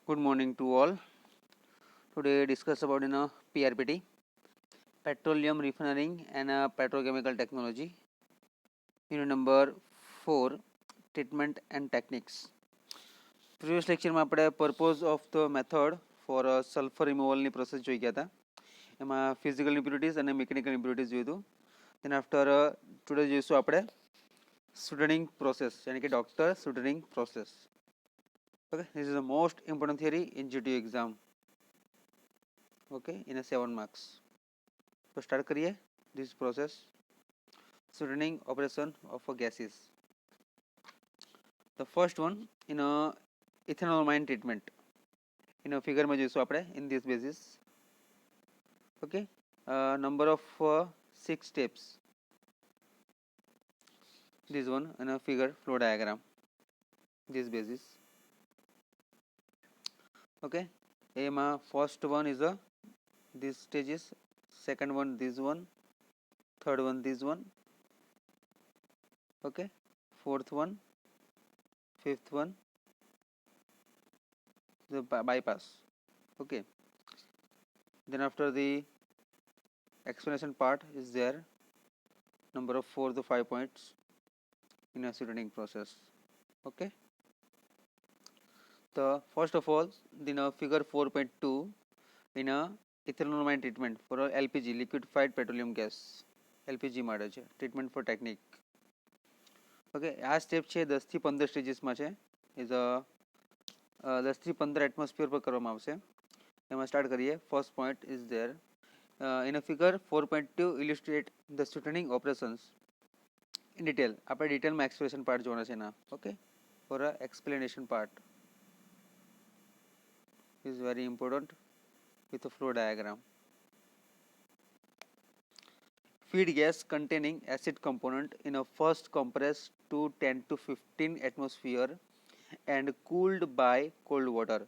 Good morning to all. Today discuss about PRPT, petroleum refining and petrochemical technology. Number 4, treatment and techniques. Previous lecture में આપણે purpose of the method for sulfur removal ની process જોઈ ગયા હતા. એમાં physical impurities અને mechanical impurities જોયું હતું. Then after today જોઈશું આપણે Sutterning process यानी कि doctor Sutterning process. Okay, this is the most important theory in GTU exam. Okay, in a 7 marks. So start करिए this process. Sutterning operation of gases. The first one in a ethanol treatment. In a figure में जोईशु आपणे in this basis. Okay, number of 6 steps. This one in a figure flow diagram. This basis. Okay, एमा first one is this stages, second one this one, third one this one. Okay, fourth one, fifth one, the bypass. Okay, then after the explanation part is there, number of 4 to 5 points in a Sutterning process. Okay, the first of all in a figure 4.2 in a ethanol treatment for a LPG, liquefied petroleum gas. LPG માટે છે treatment four technique. Okay, આ step છે 10 થી 15 સ્ટેજીસમાં છે. Is 10 થી 15 atmosphere પર કરવામાં આવશે. એમાં સ્ટાર્ટ કરીએ. First point is there in a figure 4.2 illustrate the Sutterning operations in detail. આપણે ડિટેલમાં એક્સપ્રેશન પાર્ટ જોવાના છે એના. Okay, for a explanation part is very important with a flow diagram. Feed gas containing acid component in a first compressed to 10 to 15 atmosphere and cooled by cold water.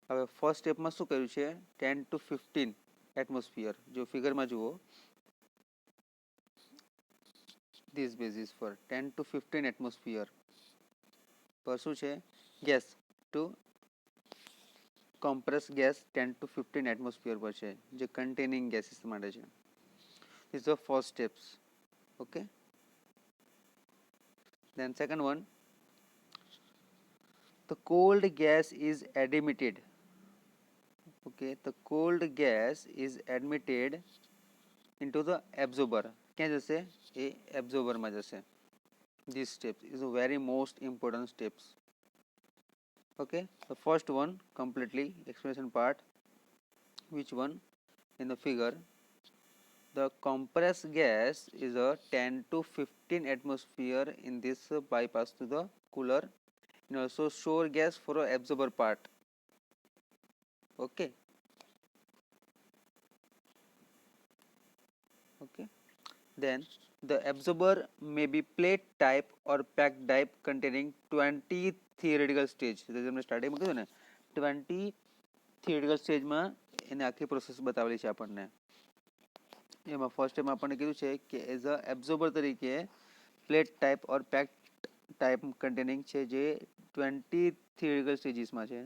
હવે first સ્ટેપમાં શું કર્યું છે? 10 to 15 atmosphere. જો ફિગરમાં જુઓ, this basis for 10 to 15 atmosphere પર શું છે? Gas to compress gas 10 to 15 atmosphere પર છે, જે containing gases માટે છે. This is the first steps. Okay, then second one, the cold gas is admitted. Okay, the cold gas is admitted into the absorber. ક્યાં જશે? એ absorber માં જશે. This step is a very most important steps. Okay, the first one completely explanation part. Which one? In the figure, the compressed gas is a 10 to 15 atmosphere in this bypass to the cooler, and also shore gas for a absorber part. Okay, okay, then the absorber may be plate type or pack type containing 20 theoretical stage. તમને સ્ટાર્ટિંગમાં કીધું ને 20 theoretical સ્ટેજમાં એને આખી process બતાવેલી છે આપણને. એમાં ફર્સ્ટ ટાઈમ આપણને કીધું છે કે એઝ અ એબ્ઝોર્બર તરીકે plate type or pack type containing છે, જે 20 theoretical સ્ટેજીસમાં છે.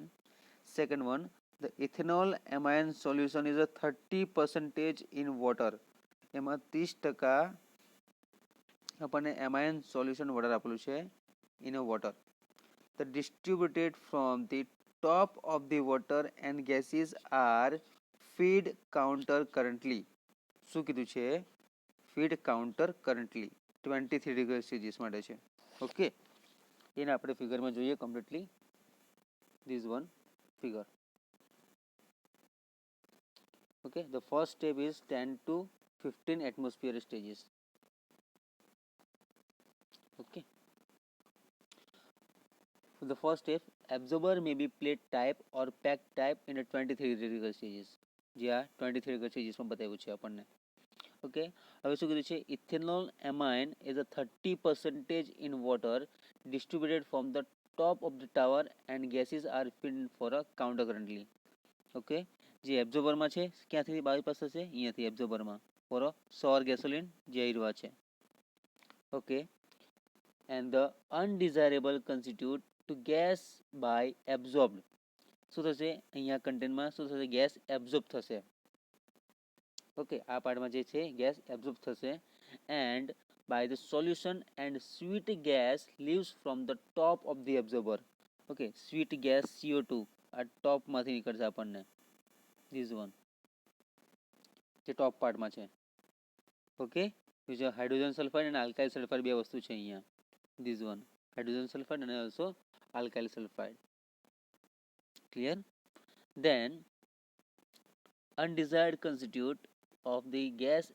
Second one, the ethanol amine solution is a 30% in water. એમાં 30% આપણને એમાયન સોલ્યુશન વોટર આપેલું છે in a water. The distributed from the top of the water and gases are feed counter currently. શું કીધું છે? Feed counter currently 23 degree Celsius માટે છે. Okay, એને આપણે ફિગરમાં જોઈએ completely. This one figure. Okay, the first step is 10 to 15 atmosphere stages. Okay, so the first step, absorber may be plate type or pack type in a 23 degree stages. જે આ 23 degree stages માં બતાવ્યું છે આપણને. Okay, હવે શું કીધું છે? Ethanol amine is a 30% in water distributed from the top of the tower and gases are feed for a counter currently. Okay, જે એબ્ઝોર્બરમાં છે ક્યાંથી બાયપાસ થશે? અહીંયાથી એબ્ઝોર્બરમાં ફોર અ સોર ગેસોલિન જે આયરવા છે. Okay, and the undesirable constitute to gas by absorbed શું થશે અહીંયા કન્ટેનમાં શું થશે ગેસ એબ્ઝોર્બ થશે. ઓકે આ પાર્ટમાં જે છે ગેસ એબ્ઝોર્બ થશે and by the solution and sweet gas leaves from the top of the absorber. Okay sweet gas CO2 આ ટોપમાંથી નીકળશે આપણને ધીસ વન જે ટોપ પાર્ટમાં છે. ઓકે બીજો હાઇડ્રોજન સલ્ફાઇડ અને આલ્કાઇલ સલ્ફાઇડ બે વસ્તુ છે અહીંયા ધીસ વન હાઇડ્રોજન સલ્ફાઇડ અને also alkyl sulphide. Clear. Then undesired constituent of the gas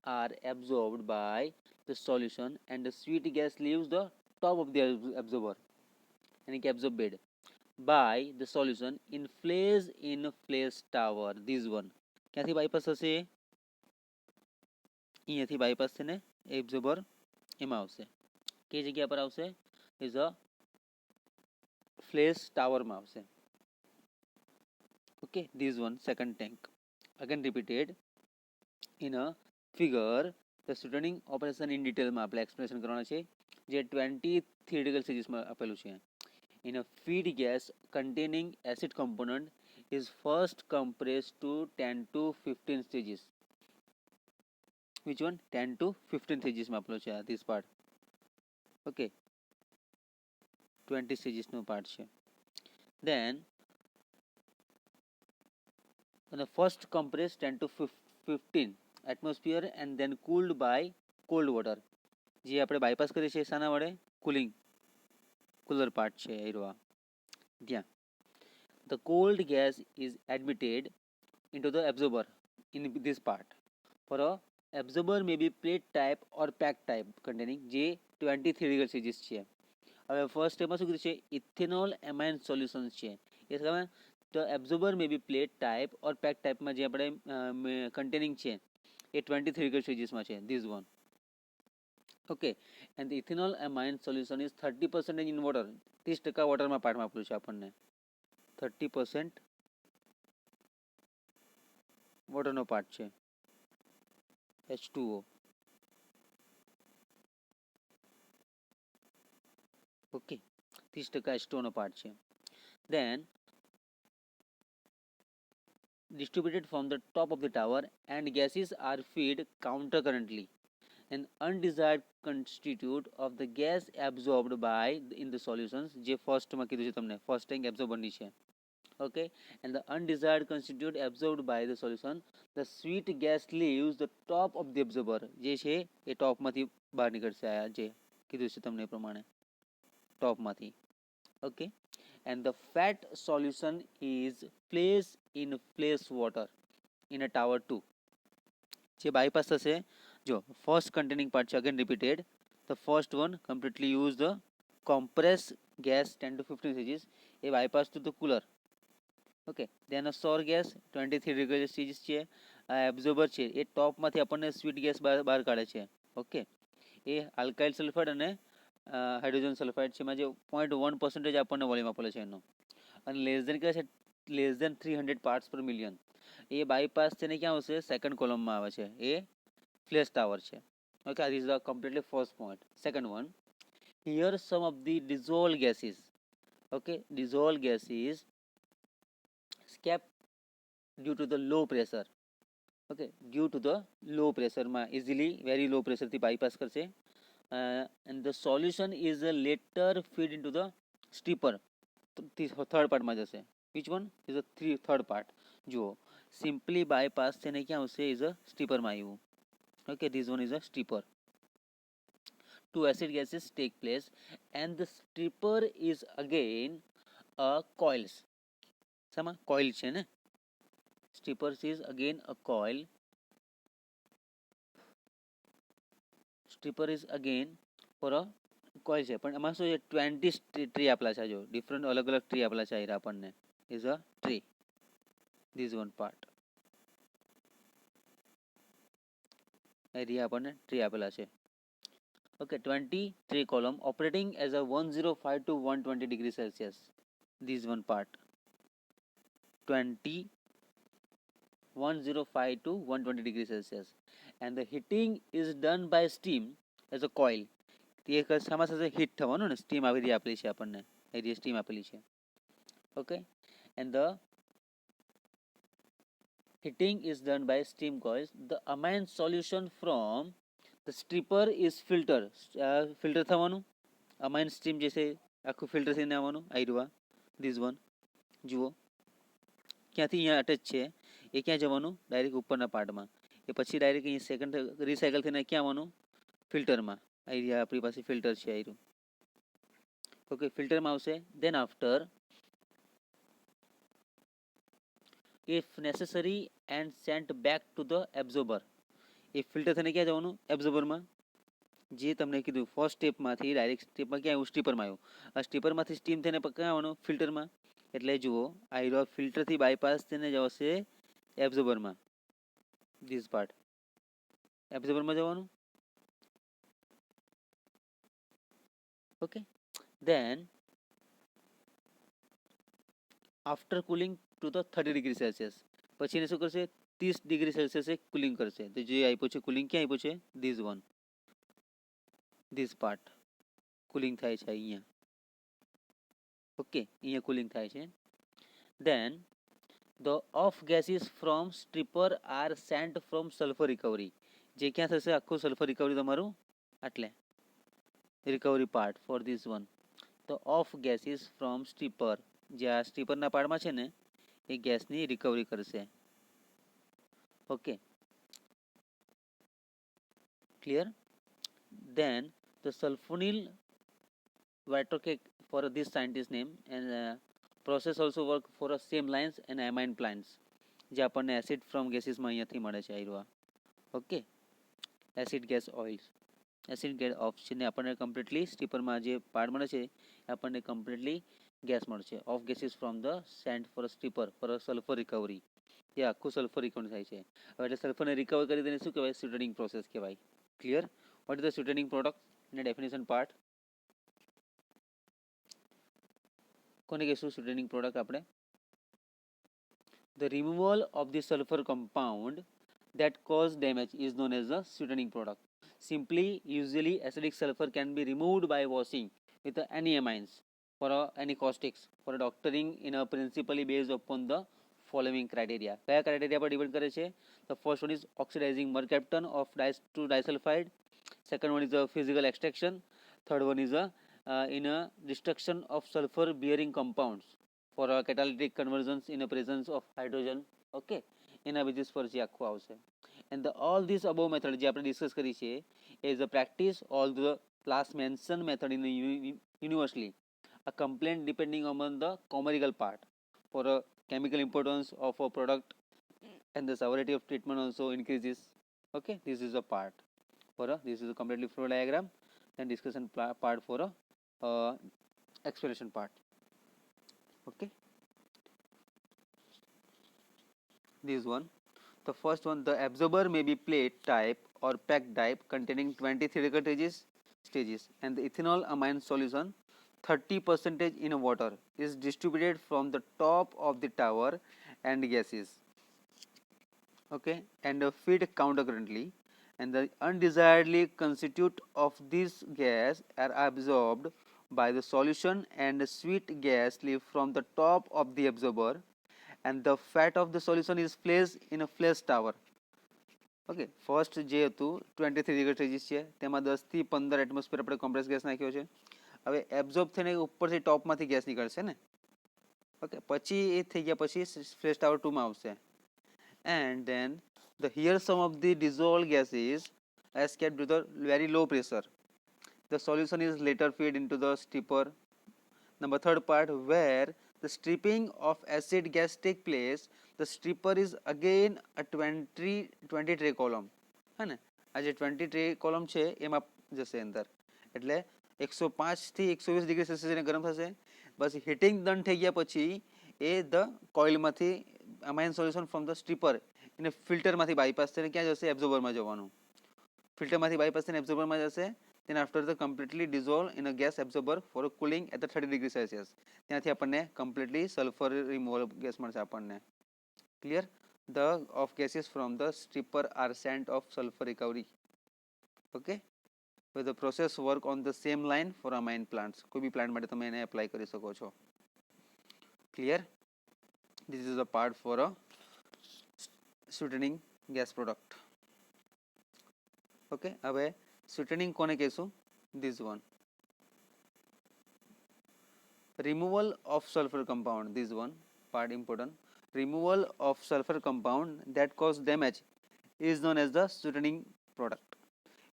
are absorbed by the solution and the sweet gas leaves the top of the absorber and it absorbed by the solution in phase tower. This one ક્યાંથી bypass થશે અહીંયાથી bypass થઈને absorber એમાં આવશે કઈ જગ્યા પર આવશે ઇઝ અ ફ્લેશ ટાવરમાં આવશે. Okay, this one second tank again repeated in a figure. The sweetening operation in detail માં આપણે એક્સપ્લેનેશન કરવાના છે જે 20 theoretical stagesમાં આપેલું છે. In a feed gas containing acid component is first compressed to 10 to 15 stages. Which one? 10 to 15 stages માં આપેલું છે this part. Okay, 20 stages no part છે. Then the first compressed 10 to 15 atmosphere and then cooled by cold water. જે આપણે bypass કરીએ છીએ શાના વડે કુલિંગ કુલર પાર્ટ છે એરવા ત્યાં. The cold gas is admitted into the absorber in this part. For a absorber may be plate type or pack type containing જે 20 theoretical stages છે. હવે ફર્સ્ટ સ્ટેપમાં શું કીધું છે ઇથેનોલ એમાઇન સોલ્યુશન્સ છે એ તમે તો absorber May B plate type or pack ટાઈપમાં જે આપણે કન્ટેનિંગ છે એ 20 theoretical stagesમાં છે this one. Okay and the ethanol amine solution is 30% in water 30% વોટરમાં પાર્ટમાં આપેલું છે આપણને 30% વોટરનો પાર્ટ છે H2O. ઓકે 30% H2O નો પાર્ટ છે. Then distributed from the top of the tower and gases are fed countercurrently. An undesired constituent of the gas absorbed by in the solutions જે ફર્સ્ટમાં કીધું છે તમને first tank એબ્ઝોર્બરની છે. Okay, and the undesired constituent absorbed by the solution the sweet gas leaves the top of the absorber જે છે એ ટોપમાંથી બહાર નીકળશે આ જે કીધું છે તમને એ પ્રમાણે ટોપમાંથી. Okay, and the fat solution is placed in flash water in a tower 2. જે બાયપાસ થશે જો ફર્સ્ટ કન્ટેનિંગ પાર્ટ છે again repeated the first one completely use the compress gas 10 to 15 stages એ bypass to the cooler. Okay then a sour gas 20 theoretical stages છે આ absorber છે એ ટોપમાંથી આપણને sweet gas બહાર કાઢે છે. ઓકે એ આલ્કાઇલ સલ્ફાઇડ અને હાઇડ્રોજન સલ્ફાઇડ છે એમાં જે 0.1% આપણને વોલ્યુમ આપેલો છે એનો અને લેસ દેન કેટલા છે less than 300 parts per million એ બાયપાસ થઈને ક્યાં આવશે સેકન્ડ કોલમમાં આવે છે એ ફ્લેશ ટાવર છે. Okay this is the completely first point. Second one here some of the dissolved gases. ઓકે dissolved gases escape due to the low pressure. Okay due to the low પ્રેશરમાં easily very low પ્રેશરથી bypass કરશે and the solution is later feed into the stripper third પાર્ટમાં જશે. Which one is a third part જુઓ simply bypass થઈને ક્યાં આવશે is a સ્ટીપરમાં આવ્યું. Okay this one is a steeper. Two acid gases take place and the stripper is again a coils. શામાં coil છે ને stripper is again a coil. Stripper is again for a coil છે પણ એમાં શું છે 20 tree આપેલા છે જો ડિફરન્ટ અલગ અલગ ટ્રી આપેલા છે આયરા આપણને is a tree this one part area આપણને ટ્રી આપેલા છે. Okay 20 tree column operating as a 105 to 120 degree Celsius. This one part 20 105 to 120 degree Celsius and the heating is done by steam as a coil. તે શામાં થશે heat થવાનું ને steam આવી રહી આપેલી છે આપણને એ સ્ટીમ આપેલી છે. Okay and the heating is done by steam coils. The amine solution from the stripper is filter. Filter થવાનું અમાઇન સ્ટ્રીમ જે છે આખું ફિલ્ટર થઈને આવવાનું આયરવા ધીસ વન જુઓ ક્યાંથી અહીંયા અટેચ છે એ ક્યાં જવાનું ડાયરેક્ટ ઉપરના પાર્ટમાં એ પછી ડાયરેક્ટ અહીંયા સેકન્ડ રિસાયકલ થઈને ક્યાં આવવાનું ફિલ્ટરમાં આયરી આપણી પાસે ફિલ્ટર છે આયરું ઓકે ફિલ્ટરમાં આવશે then after if necessary and sent back to the absorber એ ફિલ્ટર થઈને ક્યાં જવાનું એબ્ઝોર્બરમાં જે તમને કીધું ફર્સ્ટ સ્ટેપમાંથી ડાયરેક્ટ સ્ટેપમાં ક્યાં આવ્યું સ્ટીપરમાં આવ્યું આ સ્ટીપરમાંથી સ્ટીમ થઈને ક્યાં આવવાનું ફિલ્ટરમાં એટલે જુઓ આ ફિલ્ટરથી બાયપાસ થઈને જશે એબ્ઝોર્બરમાં ધીસ પાર્ટ એબ્ઝોર્બરમાં જવાનું okay then after cooling to the 30 degree Celsius પછી એને શું કરશે 30 ડિગ્રી સેલ્સિયસે કુલિંગ કરશે તો જે આપ્યું છે કુલિંગ ક્યાં આપ્યું છે this one this part cooling થાય છે અહીંયા ઓકે અહીંયા કુલિંગ થાય છે then the off gases from stripper are sent from sulphur recovery જે ક્યાં થશે આખું સલ્ફર રિકવરી તમારું આટલે recovery part for this one the off gases from stripper જે આ સ્ટ્રીપરના પાર્ટમાં છે ને એ ગેસની રિકવરી કરશે okay clear then the sulfonyl Watercake for this scientist name and process also work for a same lines and amine plants જે આપણને acid from ગેસીસમાં અહીંયાથી મળે છે આયરો okay acid gas oils acid gas ઓપ્શનને આપણને કમ્પ્લીટલી સ્ટીપરમાં જે પાર્ટ મળે છે આપણને કમ્પ્લીટલી ગેસ મળશે off gases from the sent for stripper for sulphur recovery એ આખું સલ્ફર રિકવરી થાય છે હવે એટલે સલ્ફરને રિકવર કરી તેને શું કહેવાય સ્યુટનિંગ પ્રોસેસ કહેવાય clear what is the sweetening product in the definition part કોને કહેશું sweetening product આપણે the removal of the sulfur compound that cause damage is known as the sweetening product simply usually acidic sulfur can be removed by washing with any amines for any caustics for doctoring in a principally based upon the following criteria કયા criteria પર depend કરે છે the first one is oxidizing mercaptan of to disulfide. Second one is a physical extraction. Third one is in a destruction of sulfur bearing compounds for catalytic conversions in the presence of hydrogen. Okay, એના basis પર જે આખું આવશે and all these above method જે આપણે discuss કરી છે is a practice all the last mentioned method in the universally a complaint depending on the chemical part for a chemical importance of a product and the severity of treatment also increases. Okay, this is a part for a this is a completely flow diagram and discussion part for a explanation part. Okay, this one the first one the absorber may be plate type or pack type containing 20 theoretical stages and the ethanol amine solution 30% in water is distributed from the top of the tower and gases. Okay, and feed concurrently and the undesiredly constitute of this gas are absorbed by the solution and sweet gas leave from the top of the absorber and the fat of the solution is placed in a flash tower. Okay first જે હતું 23 degree Celsius છે તેમાં 10 થી 15 atmosphere આપણે compress gas નાખ્યો છે હવે absorb થઈને ઉપરથી ટોપમાંથી ગેસ નીકળશે ને ઓકે પછી એ થઈ ગયા પછી ફ્લેશ ટાવર 2 માં આવશે and then the here some of the dissolved gases escape to the very low pressure. The solution is later fed into the stripper. Number third part where the stripping of acid gas take place, the stripper is again a 20 tray column. है ना આ જે 20 tray column છે એમાં જશે અંદર એટલે 105 થી 120 ડિગ્રી સેલ્સિયસ ગરમ થશે બસ હીટિંગ ડન થઈ ગયા પછી એ ધ કોઇલમાંથી amine solution from the stripper એને ફિલ્ટરમાંથી બાયપાસ થઈને ક્યાં જશે એબ્ઝોર્બરમાં જવાનું ફિલ્ટરમાંથી બાયપાસ થઈને એબ્ઝોર્બરમાં જશે then after the completely dissolve in a gas absorber for cooling at the 30 degree celsius ત્યાંથી આપણને completely sulfur removal gas મળશે આપણને clear the of gases from the stripper are sent of sulfur recovery. Okay, with the process work on the same line for amine plants કોઈ બી plant માટે તમે એને apply કરી શકો છો clear. This is a part for a sweetening gas product. Okay, હવે sweetening કોને કહેશું? This one. Removal of sulfur compound, this one part important. Removal of sulfur compound that cause damage is known as the sweetening product.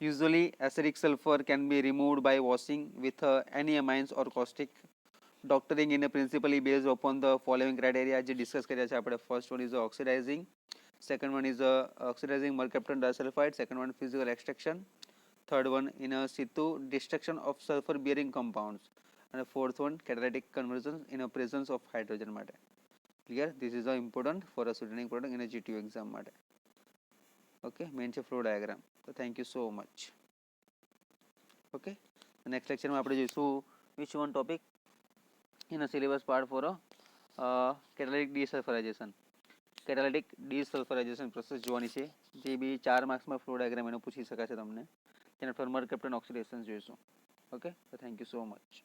Usually acidic sulfur can be removed by washing with any amines or caustic. Doctoring in a principally based upon the following criteria જે discuss કર્યા છે આપણે. First one is oxidizing, second one is oxidizing mercaptan disulfide, second one physical extraction, third one in a situ destruction of sulfur bearing compounds, and the fourth one catalytic conversion in a presence of hydrogen માટે. Clear? This is important for a sweetening product in a GTU exam માટે. Okay, main છે flow diagram. So thank you so much. Okay, the next lecture માં આપણે જોઈશું which one topic in a syllabus part for a catalytic desulfurization. Catalytic desulfurization process જોવાની છે, જે બી 4 માર્ક્સમાં flow diagram એનો પૂછી શકાશે તમને. તેના પર mercaptan oxidation જોઈશું. Okay, so thank you so much.